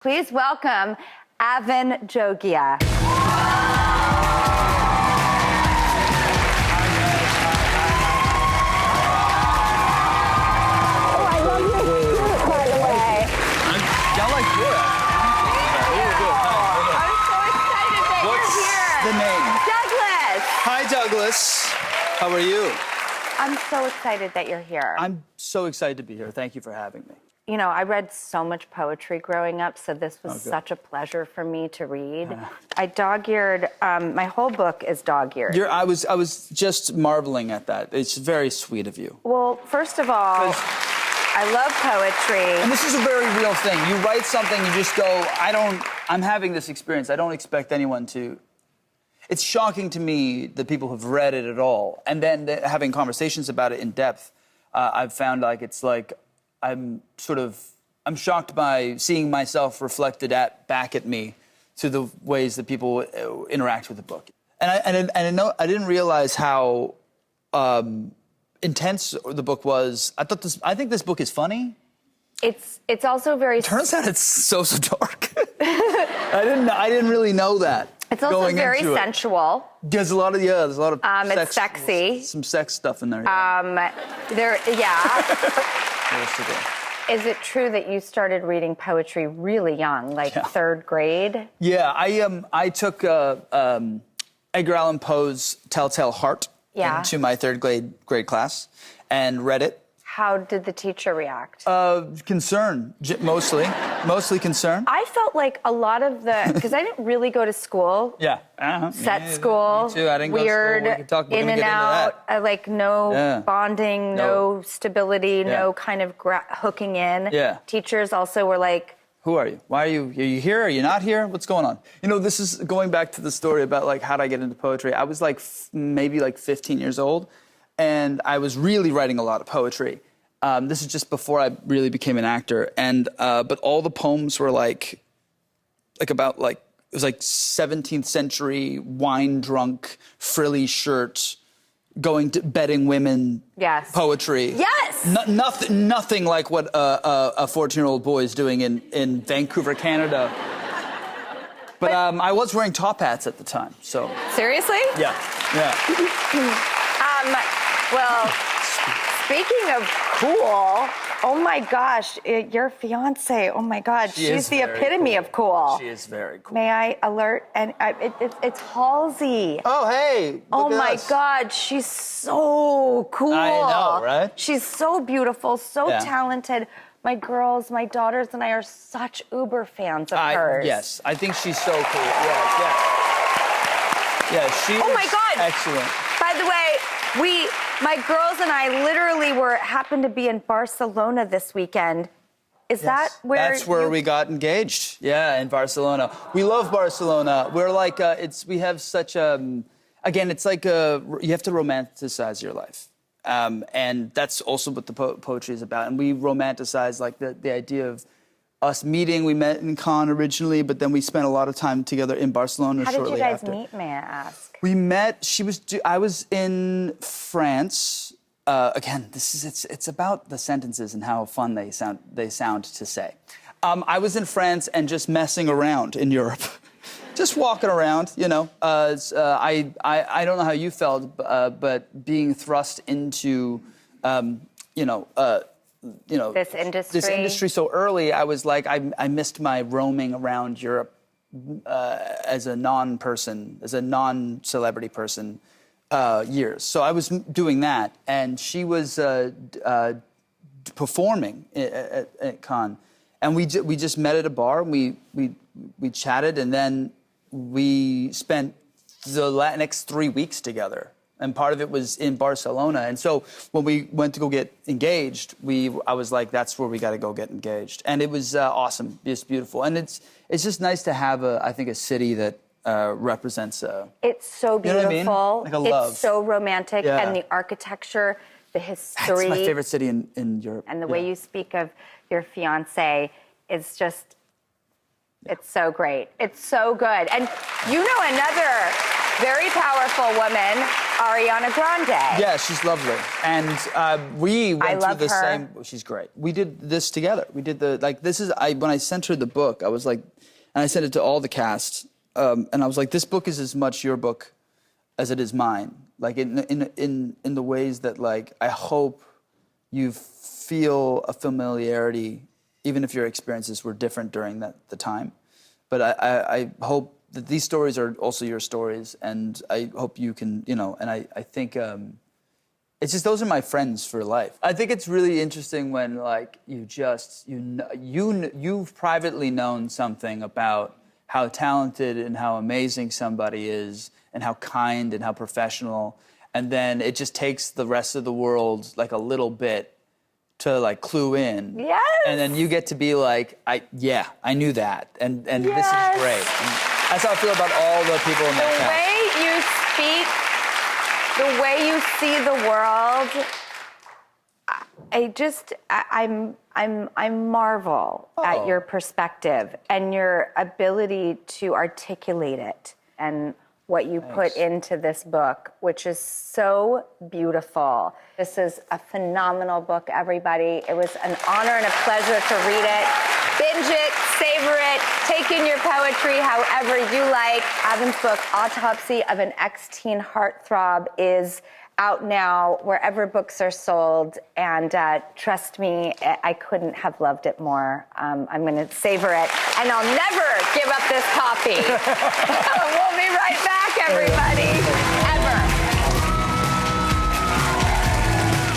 Please welcome Avan Jogia. The name? Douglas! Hi, Douglas. How are you? I'm so excited that you're here. I'm so excited to be here. Thank you for having me. You know, I read so much poetry growing up, so this was such a pleasure for me to read. I dog-eared, my whole book is dog-eared. I was just marveling at that. It's very sweet of you. Well, first of all, I love poetry. And this is a very real thing. You write something, you just go, I'm having this experience. I don't expect anyone to. It's shocking to me that people have read it at all. And then having conversations about it in depth, I've found I'm shocked by seeing myself reflected back at me through the ways that people interact with the book. And I didn't realize how intense the book was. I think this book is funny. It's also very... Turns out it's so dark. I didn't really know that. It's also very sensual. There's a lot of sex, it's sexy. Some sex stuff in there. Is it true that you started reading poetry really young, like third grade? Yeah, I took Edgar Allan Poe's Telltale Heart into my third grade class and read it. How did the teacher react? Concern, mostly concern. I felt like a lot of because I didn't really go to school. Yeah. Set school. Me too. I didn't weird, go to school. in and out. Like no bonding, no stability, no kind of hooking in. Yeah. Teachers also were like, who are you? Why are you here? Are you not here? What's going on? You know, this is going back to the story about like how did I get into poetry. I was like maybe 15 years old, and I was really writing a lot of poetry. This is just before I really became an actor, and but all the poems were like about it was like 17th century wine drunk frilly shirt going to bedding women poetry. Yes. Nothing like what a 14-year-old boy is doing in Vancouver, Canada. But I was wearing top hats at the time, so. Seriously? Yeah. Well. Speaking of cool, oh my gosh, your fiancé, oh my God, she's the epitome of cool. She is very cool. May I alert? And it's Halsey. Oh, hey. Oh my God, she's so cool. I know, right? She's so beautiful, so talented. My girls, my daughters, and I are such uber fans of hers. Yes, I think she's so cool. Yeah, she is my God. Excellent. By the way, my girls and I literally happened to be in Barcelona this weekend. Is that where? That's where we got engaged. Yeah, in Barcelona. We love Barcelona. We're like, we have such again, it's like you have to romanticize your life. And that's also what the poetry is about. And we romanticize like the idea of us meeting. We met in Cannes originally, but then we spent a lot of time together in Barcelona shortly after. How did you guys meet, may I ask? We met, I was in France. Again, it's about the sentences and how fun they sound to say. I was in France and just messing around in Europe. Just walking around, you know. I don't know how you felt, but being thrust into, this industry so early, I was like, I missed my roaming around Europe as a non-person, as a non-celebrity person, years. So I was doing that, and she was performing at Cannes, and we just met at a bar, and we chatted, and then we spent the next 3 weeks together. And part of it was in Barcelona. And so when we went to go get engaged, I was like, that's where we got to go get engaged. And it was awesome, just beautiful. And it's just nice to have, I think, a city that represents... it's so beautiful. You know what I mean? Like a love. It's so romantic. Yeah. And the architecture, the history. It's my favorite city in Europe. And the way you speak of your fiancé is just... It's so great. It's so good. And you know another Very powerful woman, Ariana Grande. Yeah, she's lovely. And we went through the her. same... She's great. We did this together. We did when I sent her the book, I was like... And I sent it to all the cast. And I was like, this book is as much your book as it is mine. Like, in the ways that, like, I hope you feel a familiarity, even if your experiences were different during the time. But I hope that these stories are also your stories, and I hope you can, and I think it's just those are my friends for life. I think it's really interesting when, like, you've privately known something about how talented and how amazing somebody is, and how kind and how professional, and then it just takes the rest of the world like a little bit to like clue in. Yes. And then you get to be like, I knew that, and yes. This is great. And that's how I feel about all the people in that cast. The way you speak, the way you see the world, I marvel at your perspective and your ability to articulate it and what you put into this book, which is so beautiful. This is a phenomenal book, everybody. It was an honor and a pleasure to read it. Binge it, savor it, take in your poetry however you like. Avan's book, Autopsy of an Ex-Teen Heartthrob, is out now wherever books are sold, and trust me, I couldn't have loved it more. I'm gonna savor it, and I'll never give up this copy. We'll be right back, everybody.